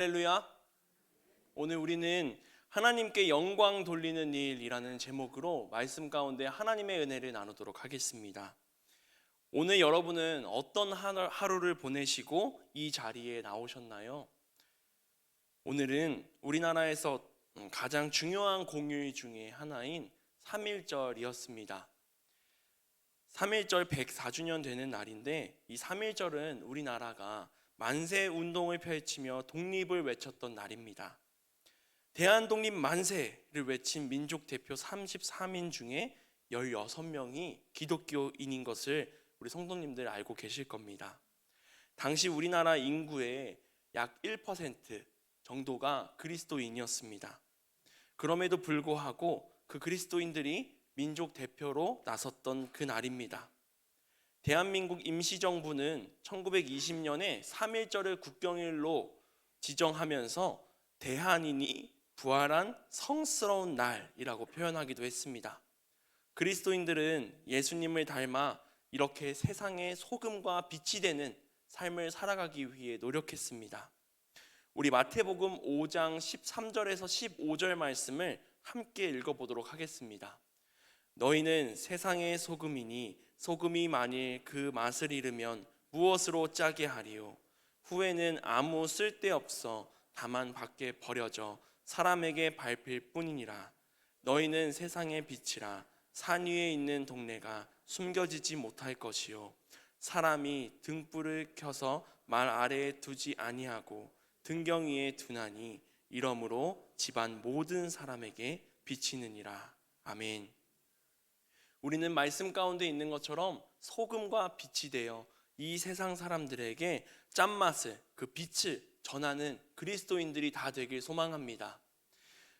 할렐루야. 오늘 우리는 하나님께 영광 돌리는 일이라는 제목으로 말씀 가운데 하나님의 은혜를 나누도록 하겠습니다. 오늘 여러분은 어떤 하루를 보내시고 이 자리에 나오셨나요? 오늘은 우리나라에서 가장 중요한 공휴일 중에 하나인 3.1절이었습니다. 3.1절 104주년 되는 날인데, 이 3.1절은 우리나라가 만세 운동을 펼치며 독립을 외쳤던 날입니다. 대한독립 만세를 외친 민족 대표 33인 중에 16명이 기독교인인 것을 우리 성도님들 알고 계실 겁니다. 당시 우리나라 인구의 약 1% 정도가 그리스도인이었습니다. 그럼에도 불구하고 그 그리스도인들이 민족 대표로 나섰던 그 날입니다. 대한민국 임시정부는 1920년에 3.1절을 국경일로 지정하면서 대한인이 부활한 성스러운 날이라고 표현하기도 했습니다. 그리스도인들은 예수님을 닮아 이렇게 세상의 소금과 빛이 되는 삶을 살아가기 위해 노력했습니다. 우리 마태복음 5장 13절에서 15절 말씀을 함께 읽어보도록 하겠습니다. 너희는 세상의 소금이니 소금이 만일 그 맛을 잃으면 무엇으로 짜게 하리요? 후에는 아무 쓸데없어 다만 밖에 버려져 사람에게 밟힐 뿐이니라. 너희는 세상의 빛이라. 산 위에 있는 동네가 숨겨지지 못할 것이요, 사람이 등불을 켜서 말 아래에 두지 아니하고 등경 위에 두나니 이러므로 집안 모든 사람에게 비치느니라. 아멘. 우리는 말씀 가운데 있는 것처럼 소금과 빛이 되어 이 세상 사람들에게 짠맛을, 그 빛을 전하는 그리스도인들이 다 되길 소망합니다.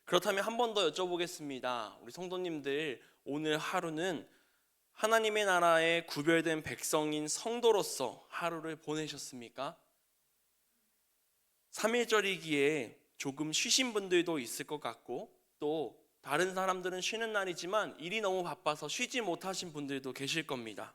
그렇다면 한 번 더 여쭤보겠습니다. 우리 성도님들, 오늘 하루는 하나님의 나라에 구별된 백성인 성도로서 하루를 보내셨습니까? 3.1절이기에 조금 쉬신 분들도 있을 것 같고, 또 다른 사람들은 쉬는 날이지만 일이 너무 바빠서 쉬지 못하신 분들도 계실 겁니다.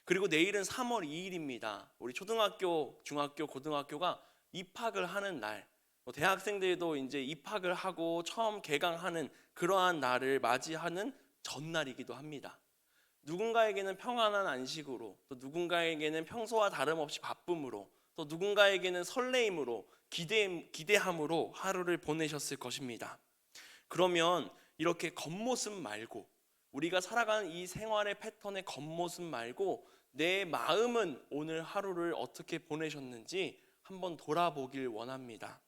그리고 내일은 3월 2일입니다. 우리 초등학교, 중학교, 고등학교가 입학을 하는 날, 대학생들도 이제 입학을 하고 처음 개강하는 그러한 날을 맞이하는 전날이기도 합니다. 누군가에게는 평안한 안식으로, 또 누군가에게는 평소와 다름없이 바쁨으로, 또 누군가에게는 설레임으로, 기대함으로 하루를 보내셨을 것입니다. 그러면 이렇게 겉모습 말고, 우리가 살아가는 이 생활의 패턴의 겉모습 말고 내 마음은 오늘 하루를 어떻게 보내셨는지 한번 돌아보길 원합니다.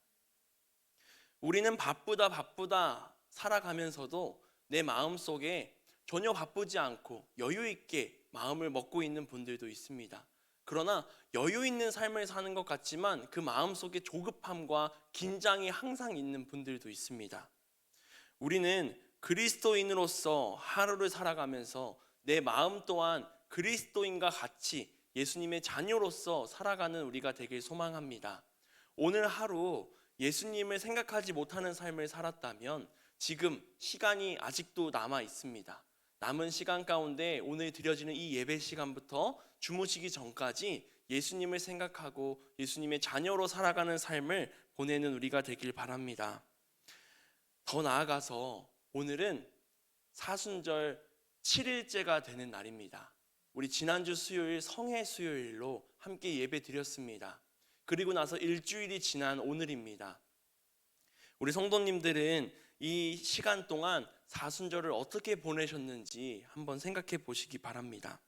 우리는 바쁘다 살아가면서도 내 마음속에 전혀 바쁘지 않고 여유 있게 마음을 먹고 있는 분들도 있습니다. 그러나 여유 있는 삶을 사는 것 같지만 그 마음속에 조급함과 긴장이 항상 있는 분들도 있습니다. 우리는 그리스도인으로서 하루를 살아가면서 내 마음 또한 그리스도인과 같이 예수님의 자녀로서 살아가는 우리가 되길 소망합니다. 오늘 하루 예수님을 생각하지 못하는 삶을 살았다면 지금 시간이 아직도 남아 있습니다. 남은 시간 가운데 오늘 드려지는 이 예배 시간부터 주무시기 전까지 예수님을 생각하고 예수님의 자녀로 살아가는 삶을 보내는 우리가 되길 바랍니다. 더 나아가서 오늘은 사순절 7일째가 되는 날입니다. 우리 지난주 수요일 성회 수요일로 함께 예배 드렸습니다. 그리고 나서 일주일이 지난 오늘입니다. 우리 성도님들은 이 시간 동안 사순절을 어떻게 보내셨는지 한번 생각해 보시기 바랍니다.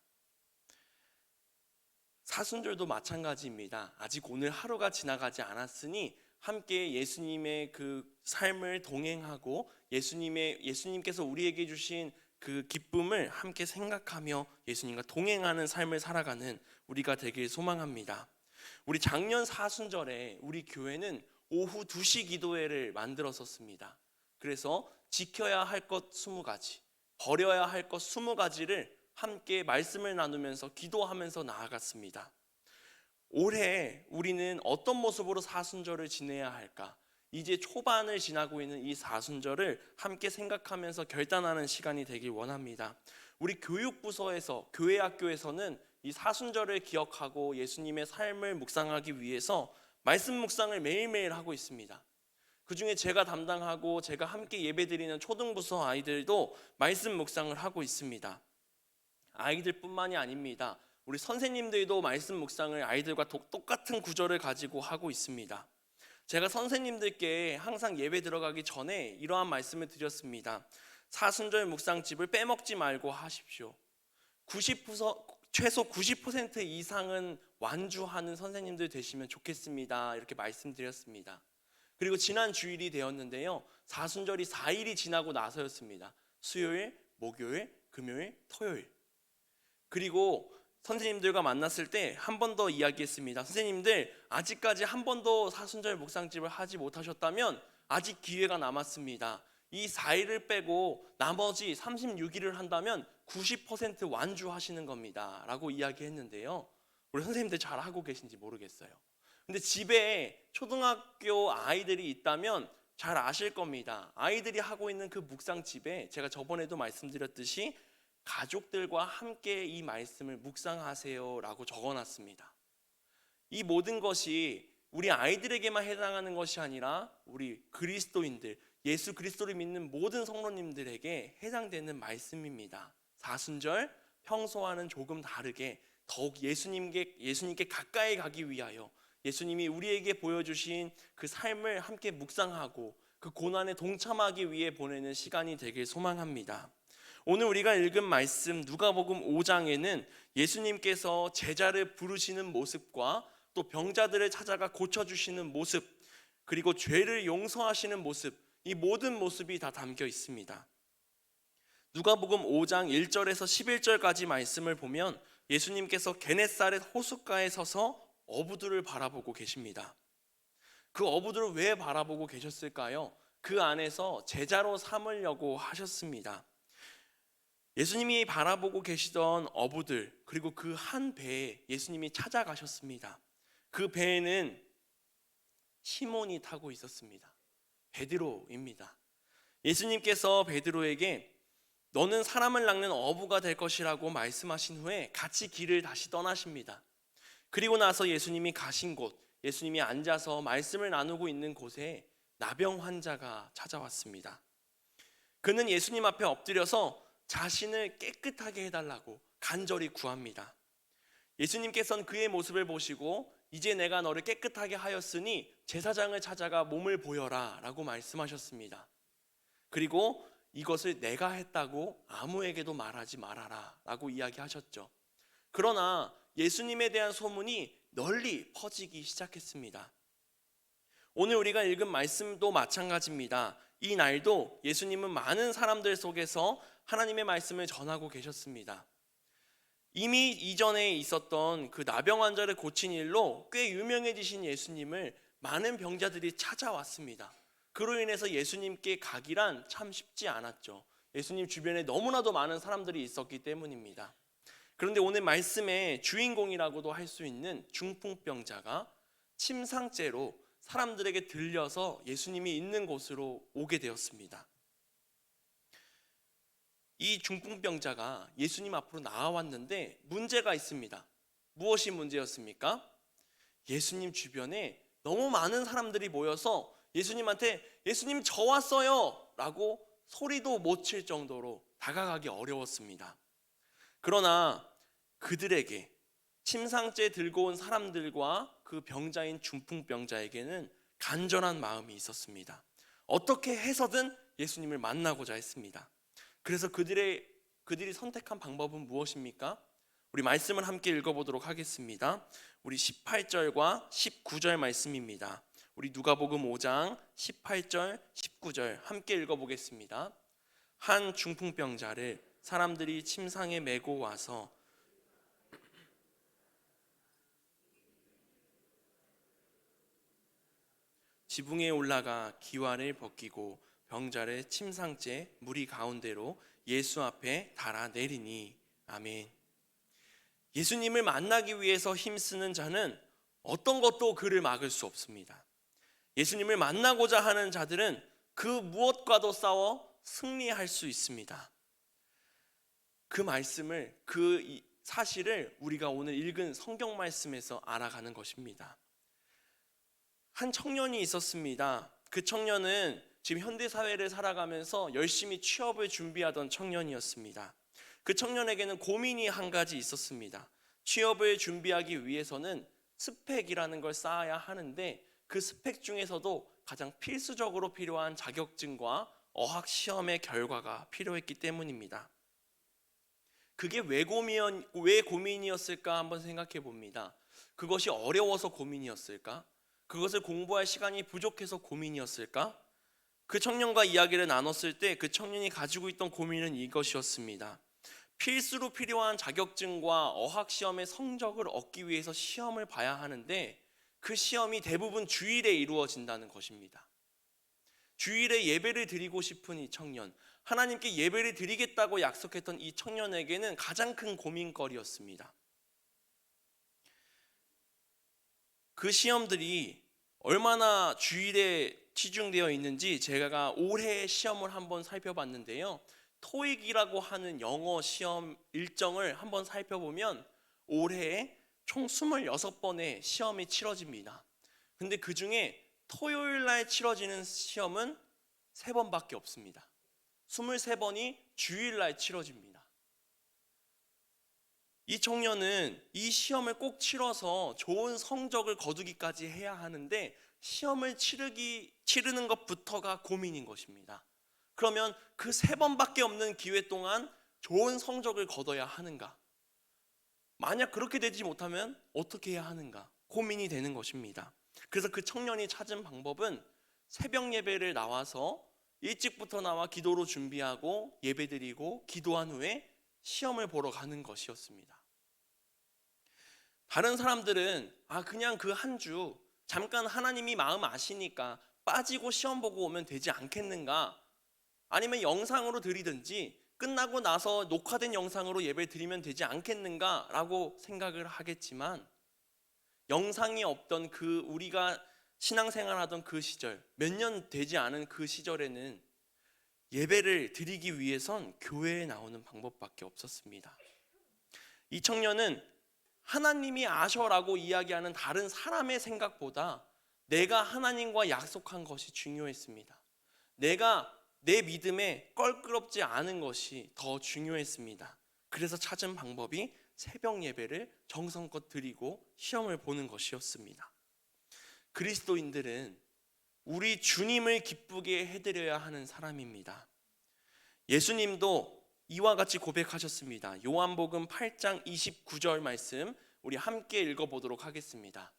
사순절도 마찬가지입니다. 아직 오늘 하루가 지나가지 않았으니 함께 예수님의 그 삶을 동행하고 예수님께서 우리에게 주신 그 기쁨을 함께 생각하며 예수님과 동행하는 삶을 살아가는 우리가 되길 소망합니다. 우리 작년 사순절에 우리 교회는 오후 2시 기도회를 만들었었습니다. 그래서 지켜야 할 것 20가지, 버려야 할 것 20가지를 함께 말씀을 나누면서 기도하면서 나아갔습니다. 올해 우리는 어떤 모습으로 사순절을 지내야 할까? 이제 초반을 지나고 있는 이 사순절을 함께 생각하면서 결단하는 시간이 되길 원합니다. 우리 교육부서에서, 교회 학교에서는 이 사순절을 기억하고 예수님의 삶을 묵상하기 위해서 말씀 묵상을 매일매일 하고 있습니다. 그중에 제가 담당하고 제가 함께 예배드리는 초등부서 아이들도 말씀 묵상을 하고 있습니다. 아이들뿐만이 아닙니다. 우리 선생님들도 말씀 묵상을 아이들과 똑같은 구절을 가지고 하고 있습니다. 제가 선생님들께 항상 예배 들어가기 전에 이러한 말씀을 드렸습니다. 사순절 묵상집을 빼먹지 말고 하십시오. 최소 90% 이상은 완주하는 선생님들 되시면 좋겠습니다. 이렇게 말씀드렸습니다. 그리고 지난 주일이 되었는데요. 사순절이 4일이 지나고 나서였습니다. 수요일, 목요일, 금요일, 토요일. 그리고 선생님들과 만났을 때 한 번 더 이야기했습니다. 선생님들, 아직까지 한 번도 사순절 묵상집을 하지 못하셨다면 아직 기회가 남았습니다. 이 4일을 빼고 나머지 36일을 한다면 90% 완주하시는 겁니다. 라고 이야기했는데요. 우리 선생님들 잘 하고 계신지 모르겠어요. 근데 집에 초등학교 아이들이 있다면 잘 아실 겁니다. 아이들이 하고 있는 그 묵상집에 제가 저번에도 말씀드렸듯이 가족들과 함께 이 말씀을 묵상하세요 라고 적어놨습니다. 이 모든 것이 우리 아이들에게만 해당하는 것이 아니라 우리 그리스도인들, 예수 그리스도를 믿는 모든 성도님들에게 해당되는 말씀입니다. 사순절 평소와는 조금 다르게 더욱 예수님께 가까이 가기 위하여 예수님이 우리에게 보여주신 그 삶을 함께 묵상하고 그 고난에 동참하기 위해 보내는 시간이 되길 소망합니다. 오늘 우리가 읽은 말씀 누가복음 5장에는 예수님께서 제자를 부르시는 모습과 또 병자들을 찾아가 고쳐주시는 모습, 그리고 죄를 용서하시는 모습, 이 모든 모습이 다 담겨 있습니다. 누가복음 5장 1절에서 11절까지 말씀을 보면 예수님께서 게네사렛 호숫가에 서서 어부들을 바라보고 계십니다. 그 어부들을 왜 바라보고 계셨을까요? 그 안에서 제자로 삼으려고 하셨습니다. 예수님이 바라보고 계시던 어부들, 그리고 그 한 배에 예수님이 찾아가셨습니다. 그 배에는 시몬이 타고 있었습니다. 베드로입니다. 예수님께서 베드로에게 너는 사람을 낚는 어부가 될 것이라고 말씀하신 후에 같이 길을 다시 떠나십니다. 그리고 나서 예수님이 가신 곳, 예수님이 앉아서 말씀을 나누고 있는 곳에 나병 환자가 찾아왔습니다. 그는 예수님 앞에 엎드려서 자신을 깨끗하게 해달라고 간절히 구합니다. 예수님께서는 그의 모습을 보시고 이제 내가 너를 깨끗하게 하였으니 제사장을 찾아가 몸을 보여라 라고 말씀하셨습니다. 그리고 이것을 내가 했다고 아무에게도 말하지 말아라 라고 이야기하셨죠. 그러나 예수님에 대한 소문이 널리 퍼지기 시작했습니다. 오늘 우리가 읽은 말씀도 마찬가지입니다. 이 날도 예수님은 많은 사람들 속에서 하나님의 말씀을 전하고 계셨습니다. 이미 이전에 있었던 그 나병 환자를 고친 일로 꽤 유명해지신 예수님을 많은 병자들이 찾아왔습니다. 그로 인해서 예수님께 가기란 참 쉽지 않았죠. 예수님 주변에 너무나도 많은 사람들이 있었기 때문입니다. 그런데 오늘 말씀의 주인공이라고도 할 수 있는 중풍병자가 침상째로 사람들에게 들려서 예수님이 있는 곳으로 오게 되었습니다. 이 중풍병자가 예수님 앞으로 나와왔는데 문제가 있습니다. 무엇이 문제였습니까? 예수님 주변에 너무 많은 사람들이 모여서 예수님한테 예수님 저 왔어요 라고 소리도 못 칠 정도로 다가가기 어려웠습니다. 그러나 그들에게 침상째 들고 온 사람들과 그 병자인 중풍병자에게는 간절한 마음이 있었습니다. 어떻게 해서든 예수님을 만나고자 했습니다. 그래서 그들이 선택한 방법은 무엇입니까? 우리 말씀을 함께 읽어보도록 하겠습니다. 우리 18절과 19절 말씀입니다. 우리 누가복음 5장 18절, 19절 함께 읽어보겠습니다. 한 중풍병자를 사람들이 침상에 메고 와서 지붕에 올라가 기와를 벗기고 병자를 침상째 무리 가운데로 예수 앞에 달아내리니. 아멘. 예수님을 만나기 위해서 힘쓰는 자는 어떤 것도 그를 막을 수 없습니다. 예수님을 만나고자 하는 자들은 그 무엇과도 싸워 승리할 수 있습니다. 그 말씀을, 그 사실을 우리가 오늘 읽은 성경 말씀에서 알아가는 것입니다. 한 청년이 있었습니다. 그 청년은 지금 현대 사회를 살아가면서 열심히 취업을 준비하던 청년이었습니다. 그 청년에게는 고민이 한 가지 있었습니다. 취업을 준비하기 위해서는 스펙이라는 걸 쌓아야 하는데 그 스펙 중에서도 가장 필수적으로 필요한 자격증과 어학 시험의 결과가 필요했기 때문입니다. 그게 왜 고민이었을까 한번 생각해 봅니다. 그것이 어려워서 고민이었을까? 그것을 공부할 시간이 부족해서 고민이었을까? 그 청년과 이야기를 나눴을 때 그 청년이 가지고 있던 고민은 이것이었습니다. 필수로 필요한 자격증과 어학시험의 성적을 얻기 위해서 시험을 봐야 하는데 그 시험이 대부분 주일에 이루어진다는 것입니다. 주일에 예배를 드리고 싶은 이 청년, 하나님께 예배를 드리겠다고 약속했던 이 청년에게는 가장 큰 고민거리였습니다. 그 시험들이 얼마나 주일에 치중되어 있는지 제가 올해 시험을 한번 살펴봤는데요. 토익이라고 하는 영어 시험 일정을 한번 살펴보면 올해에 총 26번의 시험이 치러집니다. 근데 그 중에 토요일 날 치러지는 시험은 3번밖에 없습니다. 23번이 주일 날 치러집니다. 이 청년은 이 시험을 꼭 치러서 좋은 성적을 거두기까지 해야 하는데 시험을 치르는 것부터가 고민인 것입니다. 그러면 그 3번밖에 없는 기회 동안 좋은 성적을 거둬야 하는가? 만약 그렇게 되지 못하면 어떻게 해야 하는가? 고민이 되는 것입니다. 그래서 그 청년이 찾은 방법은 새벽 예배를 나와서 일찍부터 나와 기도로 준비하고 예배드리고 기도한 후에 시험을 보러 가는 것이었습니다. 다른 사람들은 그냥 그 한 주 잠깐 하나님이 마음 아시니까 빠지고 시험 보고 오면 되지 않겠는가? 아니면 영상으로 드리든지 끝나고 나서 녹화된 영상으로 예배 드리면 되지 않겠는가? 라고 생각을 하겠지만 영상이 없던 우리가 신앙생활하던 그 시절, 몇 년 되지 않은 그 시절에는 예배를 드리기 위해선 교회에 나오는 방법밖에 없었습니다. 이 청년은 하나님이 아셔라고 이야기하는 다른 사람의 생각보다 내가 하나님과 약속한 것이 중요했습니다. 내가 내 믿음에 껄끄럽지 않은 것이 더 중요했습니다. 그래서 찾은 방법이 새벽 예배를 정성껏 드리고 시험을 보는 것이었습니다. 그리스도인들은 우리 주님을 기쁘게 해드려야 하는 사람입니다. 예수님도 이와 같이 고백하셨습니다. 요한복음 8장 29절 말씀 우리 함께 읽어보도록 하겠습니다.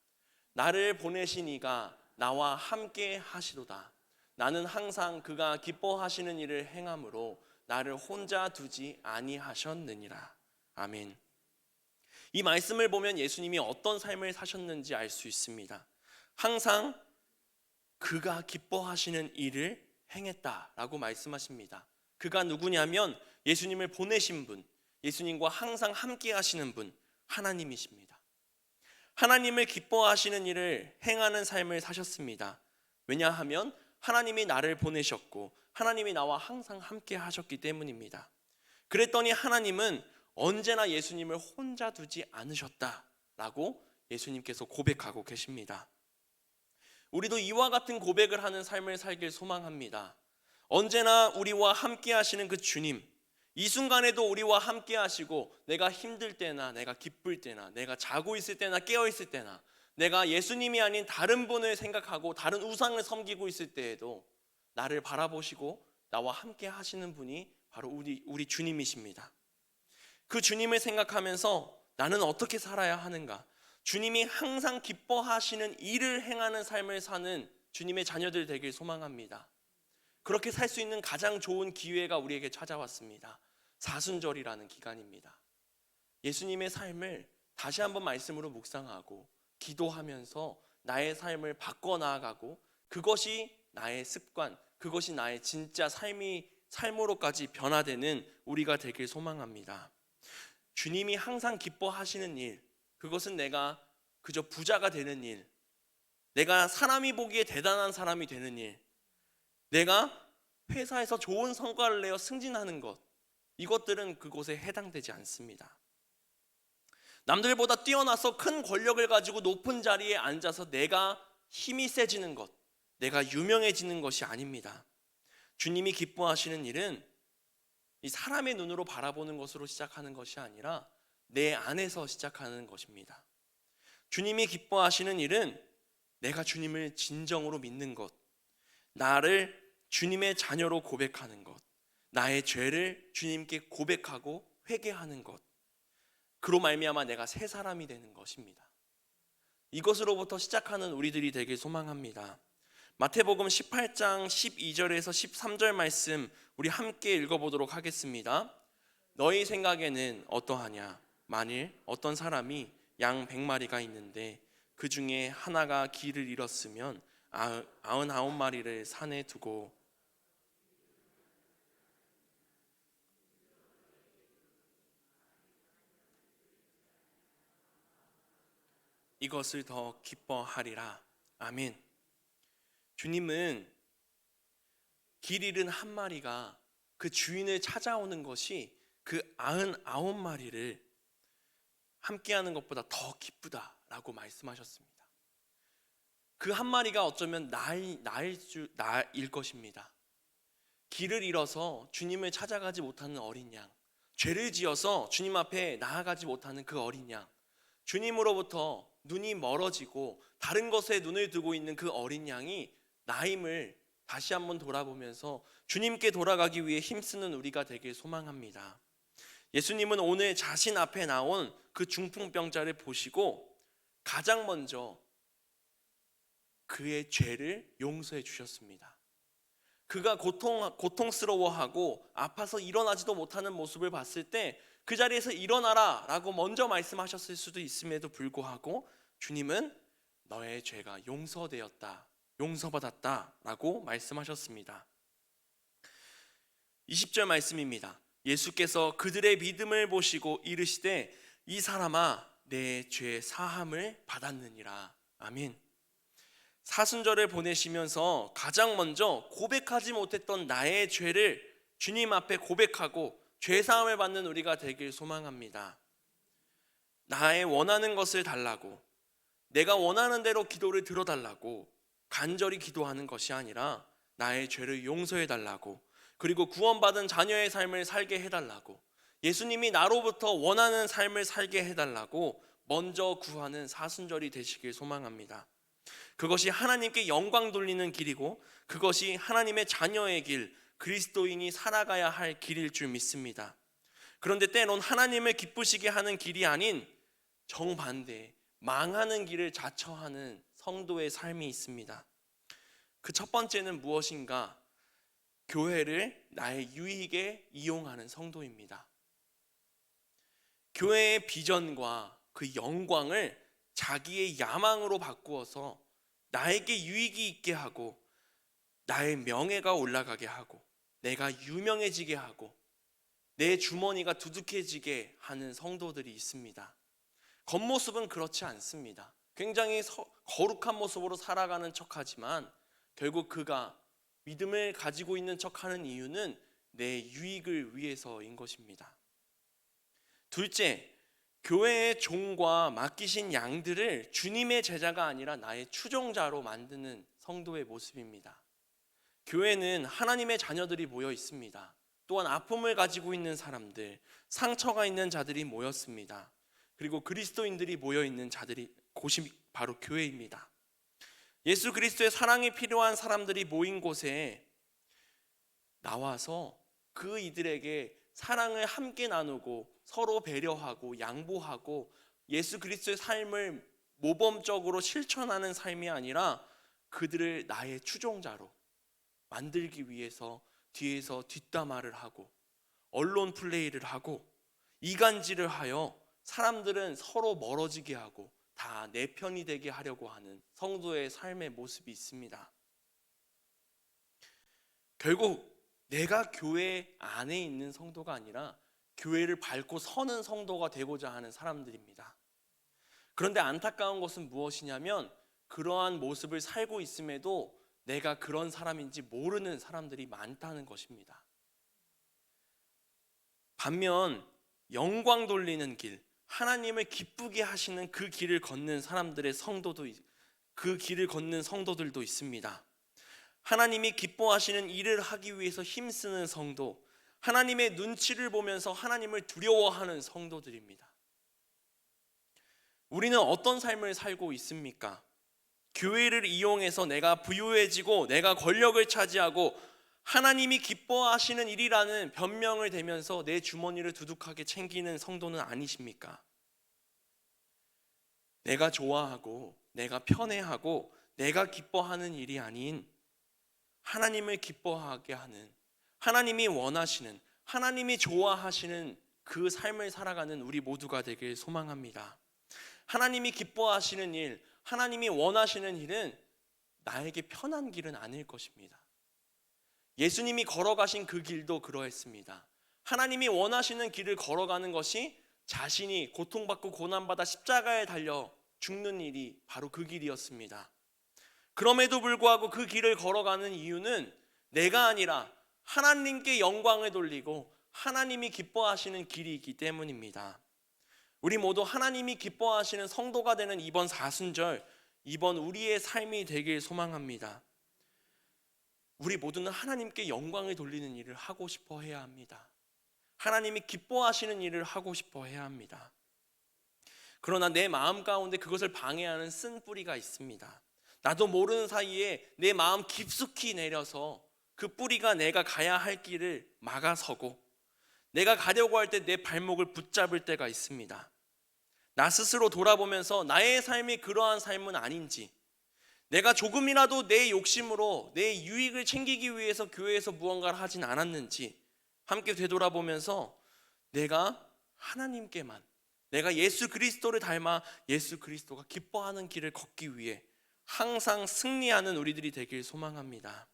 나를 보내신 이가 나와 함께 하시도다. 나는 항상 그가 기뻐하시는 일을 행함으로 나를 혼자 두지 아니하셨느니라. 아멘. 이 말씀을 보면 예수님이 어떤 삶을 사셨는지 알 수 있습니다. 항상 그가 기뻐하시는 일을 행했다라고 말씀하십니다. 그가 누구냐면 예수님을 보내신 분, 예수님과 항상 함께 하시는 분, 하나님이십니다. 하나님을 기뻐하시는 일을 행하는 삶을 사셨습니다. 왜냐하면 하나님이 나를 보내셨고 하나님이 나와 항상 함께 하셨기 때문입니다. 그랬더니 하나님은 언제나 예수님을 혼자 두지 않으셨다라고 예수님께서 고백하고 계십니다. 우리도 이와 같은 고백을 하는 삶을 살길 소망합니다. 언제나 우리와 함께 하시는 그 주님, 이 순간에도 우리와 함께 하시고 내가 힘들 때나 내가 기쁠 때나 내가 자고 있을 때나 깨어 있을 때나 내가 예수님이 아닌 다른 분을 생각하고 다른 우상을 섬기고 있을 때에도 나를 바라보시고 나와 함께 하시는 분이 바로 우리 주님이십니다. 그 주님을 생각하면서 나는 어떻게 살아야 하는가? 주님이 항상 기뻐하시는 일을 행하는 삶을 사는 주님의 자녀들 되길 소망합니다. 그렇게 살 수 있는 가장 좋은 기회가 우리에게 찾아왔습니다. 사순절이라는 기간입니다. 예수님의 삶을 다시 한번 말씀으로 묵상하고 기도하면서 나의 삶을 바꿔나가고 그것이 나의 습관, 그것이 나의 진짜 삶으로까지 변화되는 우리가 되길 소망합니다. 주님이 항상 기뻐하시는 일, 그것은 내가 그저 부자가 되는 일, 내가 사람이 보기에 대단한 사람이 되는 일, 내가 회사에서 좋은 성과를 내어 승진하는 것, 이것들은 그곳에 해당되지 않습니다. 남들보다 뛰어나서 큰 권력을 가지고 높은 자리에 앉아서 내가 힘이 세지는 것, 내가 유명해지는 것이 아닙니다. 주님이 기뻐하시는 일은 이 사람의 눈으로 바라보는 것으로 시작하는 것이 아니라 내 안에서 시작하는 것입니다. 주님이 기뻐하시는 일은 내가 주님을 진정으로 믿는 것, 나를 주님의 자녀로 고백하는 것, 나의 죄를 주님께 고백하고 회개하는 것, 그로 말미암아 내가 새 사람이 되는 것입니다. 이것으로부터 시작하는 우리들이 되길 소망합니다. 마태복음 18장 12절에서 13절 말씀 우리 함께 읽어보도록 하겠습니다. 너희 생각에는 어떠하냐? 만일 어떤 사람이 양 100마리가 있는데 그 중에 하나가 길을 잃었으면 99마리를 산에 두고 이것을 더 기뻐하리라. 아멘. 주님은 길 잃은 한 마리가 그 주인을 찾아오는 것이 그 99마리를 함께하는 것보다 더 기쁘다라고 말씀하셨습니다. 그 한 마리가 어쩌면 나일 것입니다. 길을 잃어서 주님을 찾아가지 못하는 어린 양, 죄를 지어서 주님 앞에 나아가지 못하는 그 어린 양, 주님으로부터 눈이 멀어지고 다른 것에 눈을 두고 있는 그 어린 양이 나임을 다시 한번 돌아보면서 주님께 돌아가기 위해 힘쓰는 우리가 되길 소망합니다. 예수님은 오늘 자신 앞에 나온 그 중풍병자를 보시고 가장 먼저 그의 죄를 용서해 주셨습니다. 그가 고통스러워하고 아파서 일어나지도 못하는 모습을 봤을 때 그 자리에서 일어나라 라고 먼저 말씀하셨을 수도 있음에도 불구하고 주님은 너의 죄가 용서되었다, 용서받았다 라고 말씀하셨습니다. 20절 말씀입니다. 예수께서 그들의 믿음을 보시고 이르시되 이 사람아 내 죄 사함을 받았느니라. 아멘. 사순절을 보내시면서 가장 먼저 고백하지 못했던 나의 죄를 주님 앞에 고백하고 죄사함을 받는 우리가 되길 소망합니다. 나의 원하는 것을 달라고, 내가 원하는 대로 기도를 들어달라고 간절히 기도하는 것이 아니라 나의 죄를 용서해 달라고, 그리고 구원받은 자녀의 삶을 살게 해달라고, 예수님이 나로부터 원하는 삶을 살게 해달라고 먼저 구하는 사순절이 되시길 소망합니다. 그것이 하나님께 영광 돌리는 길이고 그것이 하나님의 자녀의 길, 그리스도인이 살아가야 할 길일 줄 믿습니다. 그런데 때론 하나님을 기쁘시게 하는 길이 아닌 정반대 망하는 길을 자처하는 성도의 삶이 있습니다. 그 첫 번째는 무엇인가? 교회를 나의 유익에 이용하는 성도입니다. 교회의 비전과 그 영광을 자기의 야망으로 바꾸어서 나에게 유익이 있게 하고 나의 명예가 올라가게 하고 내가 유명해지게 하고 내 주머니가 두둑해지게 하는 성도들이 있습니다. 겉모습은 그렇지 않습니다. 굉장히 거룩한 모습으로 살아가는 척하지만 결국 그가 믿음을 가지고 있는 척하는 이유는 내 유익을 위해서인 것입니다. 둘째, 교회의 종과 맡기신 양들을 주님의 제자가 아니라 나의 추종자로 만드는 성도의 모습입니다. 교회는 하나님의 자녀들이 모여 있습니다. 또한 아픔을 가지고 있는 사람들, 상처가 있는 자들이 모였습니다. 그리고 그리스도인들이 모여 있는 곳이 바로 교회입니다. 예수 그리스도의 사랑이 필요한 사람들이 모인 곳에 나와서 그 이들에게 사랑을 함께 나누고 서로 배려하고 양보하고 예수 그리스도의 삶을 모범적으로 실천하는 삶이 아니라 그들을 나의 추종자로 만들기 위해서 뒤에서 뒷담화를 하고 언론 플레이를 하고 이간질을 하여 사람들은 서로 멀어지게 하고 다 내 편이 되게 하려고 하는 성도의 삶의 모습이 있습니다. 결국 내가 교회 안에 있는 성도가 아니라 교회를 밟고 서는 성도가 되고자 하는 사람들입니다. 그런데 안타까운 것은 무엇이냐면 그러한 모습을 살고 있음에도 내가 그런 사람인지 모르는 사람들이 많다는 것입니다. 반면 영광 돌리는 길, 하나님을 기쁘게 하시는 그 길을 걷는 사람들의 성도도 그 길을 걷는 성도들도 있습니다. 하나님이 기뻐하시는 일을 하기 위해서 힘쓰는 성도, 하나님의 눈치를 보면서 하나님을 두려워하는 성도들입니다. 우리는 어떤 삶을 살고 있습니까? 교회를 이용해서 내가 부유해지고 내가 권력을 차지하고 하나님이 기뻐하시는 일이라는 변명을 대면서 내 주머니를 두둑하게 챙기는 성도는 아니십니까? 내가 좋아하고 내가 편애하고 내가 기뻐하는 일이 아닌 하나님을 기뻐하게 하는, 하나님이 원하시는, 하나님이 좋아하시는 그 삶을 살아가는 우리 모두가 되길 소망합니다. 하나님이 기뻐하시는 일, 하나님이 원하시는 일은 나에게 편한 길은 아닐 것입니다. 예수님이 걸어가신 그 길도 그러했습니다. 하나님이 원하시는 길을 걸어가는 것이 자신이 고통받고 고난받아 십자가에 달려 죽는 일이 바로 그 길이었습니다. 그럼에도 불구하고 그 길을 걸어가는 이유는 내가 아니라 하나님께 영광을 돌리고 하나님이 기뻐하시는 길이기 때문입니다. 우리 모두 하나님이 기뻐하시는 성도가 되는 이번 사순절, 이번 우리의 삶이 되길 소망합니다. 우리 모두는 하나님께 영광을 돌리는 일을 하고 싶어 해야 합니다. 하나님이 기뻐하시는 일을 하고 싶어 해야 합니다. 그러나 내 마음 가운데 그것을 방해하는 쓴뿌리가 있습니다. 나도 모르는 사이에 내 마음 깊숙이 내려서 그 뿌리가 내가 가야 할 길을 막아서고 내가 가려고 할 때 내 발목을 붙잡을 때가 있습니다. 나 스스로 돌아보면서 나의 삶이 그러한 삶은 아닌지, 내가 조금이라도 내 욕심으로 내 유익을 챙기기 위해서 교회에서 무언가를 하진 않았는지 함께 되돌아보면서 내가 하나님께만, 내가 예수 그리스도를 닮아 예수 그리스도가 기뻐하는 길을 걷기 위해 항상 승리하는 우리들이 되길 소망합니다.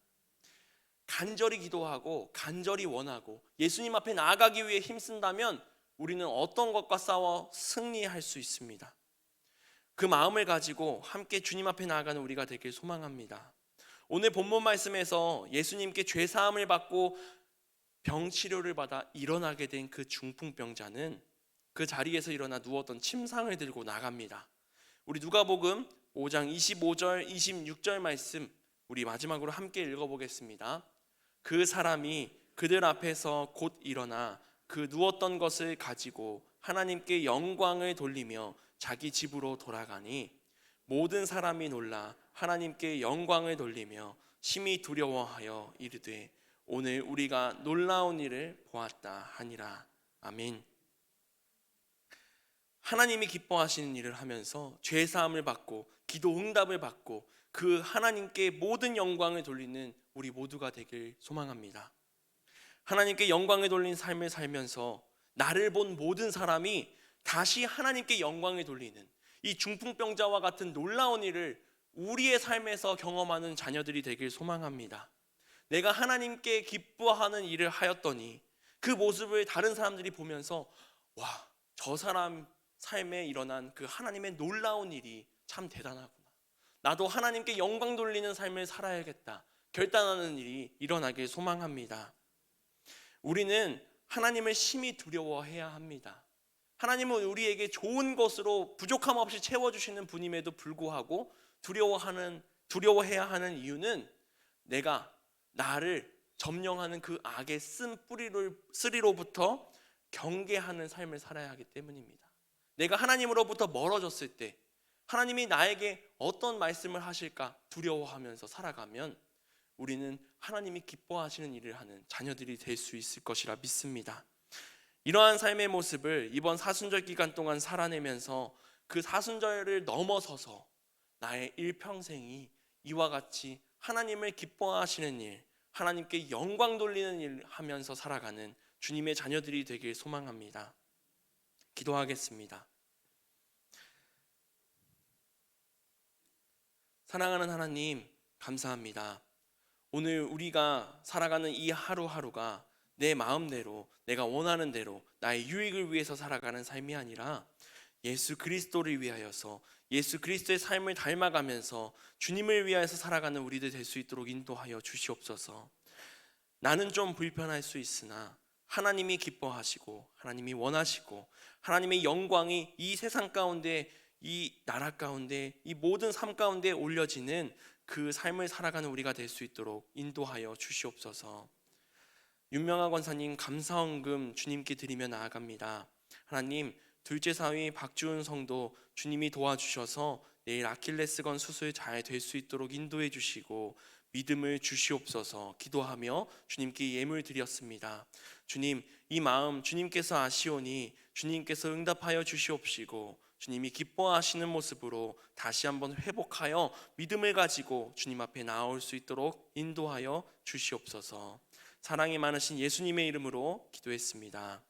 간절히 기도하고 간절히 원하고 예수님 앞에 나아가기 위해 힘쓴다면 우리는 어떤 것과 싸워 승리할 수 있습니다. 그 마음을 가지고 함께 주님 앞에 나아가는 우리가 되길 소망합니다. 오늘 본문 말씀에서 예수님께 죄사함을 받고 병치료를 받아 일어나게 된 그 중풍병자는 그 자리에서 일어나 누웠던 침상을 들고 나갑니다. 우리 누가복음 5장 25절 26절 말씀 우리 마지막으로 함께 읽어보겠습니다. 그 사람이 그들 앞에서 곧 일어나 그 누웠던 것을 가지고 하나님께 영광을 돌리며 자기 집으로 돌아가니 모든 사람이 놀라 하나님께 영광을 돌리며 심히 두려워하여 이르되 오늘 우리가 놀라운 일을 보았다 하니라. 아멘. 하나님이 기뻐하시는 일을 하면서 죄사함을 받고 기도 응답을 받고 그 하나님께 모든 영광을 돌리는 우리 모두가 되길 소망합니다. 하나님께 영광을 돌린 삶을 살면서 나를 본 모든 사람이 다시 하나님께 영광을 돌리는 이 중풍병자와 같은 놀라운 일을 우리의 삶에서 경험하는 자녀들이 되길 소망합니다. 내가 하나님께 기뻐하는 일을 하였더니 그 모습을 다른 사람들이 보면서 와, 저 사람 삶에 일어난 그 하나님의 놀라운 일이 참 대단하구나. 나도 하나님께 영광 돌리는 삶을 살아야겠다. 결단하는 일이 일어나길 소망합니다. 우리는 하나님을 심히 두려워해야 합니다. 하나님은 우리에게 좋은 것으로 부족함 없이 채워주시는 분임에도 불구하고 두려워해야 하는 이유는 내가 나를 점령하는 그 악의 쓴 뿌리로부터 경계하는 삶을 살아야 하기 때문입니다. 내가 하나님으로부터 멀어졌을 때 하나님이 나에게 어떤 말씀을 하실까 두려워하면서 살아가면 우리는 하나님이 기뻐하시는 일을 하는 자녀들이 될 수 있을 것이라 믿습니다. 이러한 삶의 모습을 이번 사순절 기간 동안 살아내면서 그 사순절을 넘어서서 나의 일평생이 이와 같이 하나님을 기뻐하시는 일, 하나님께 영광 돌리는 일 하면서 살아가는 주님의 자녀들이 되길 소망합니다. 기도하겠습니다. 사랑하는 하나님, 감사합니다. 오늘 우리가 살아가는 이 하루하루가 내 마음대로 내가 원하는 대로 나의 유익을 위해서 살아가는 삶이 아니라 예수 그리스도를 위하여서 예수 그리스도의 삶을 닮아가면서 주님을 위하여서 살아가는 우리들 될 수 있도록 인도하여 주시옵소서. 나는 좀 불편할 수 있으나 하나님이 기뻐하시고 하나님이 원하시고 하나님의 영광이 이 세상 가운데 이 나라 가운데 이 모든 삶 가운데 올려지는 그 삶을 살아가는 우리가 될 수 있도록 인도하여 주시옵소서. 윤명아 권사님 감사헌금 주님께 드리며 나아갑니다. 하나님, 둘째 사위 박주은 성도 주님이 도와주셔서 내일 아킬레스건 수술 잘 될 수 있도록 인도해 주시고 믿음을 주시옵소서 기도하며 주님께 예물 드렸습니다. 주님, 이 마음 주님께서 아시오니 주님께서 응답하여 주시옵시고 주님이 기뻐하시는 모습으로 다시 한번 회복하여 믿음을 가지고 주님 앞에 나올 수 있도록 인도하여 주시옵소서. 사랑이 많으신 예수님의 이름으로 기도했습니다.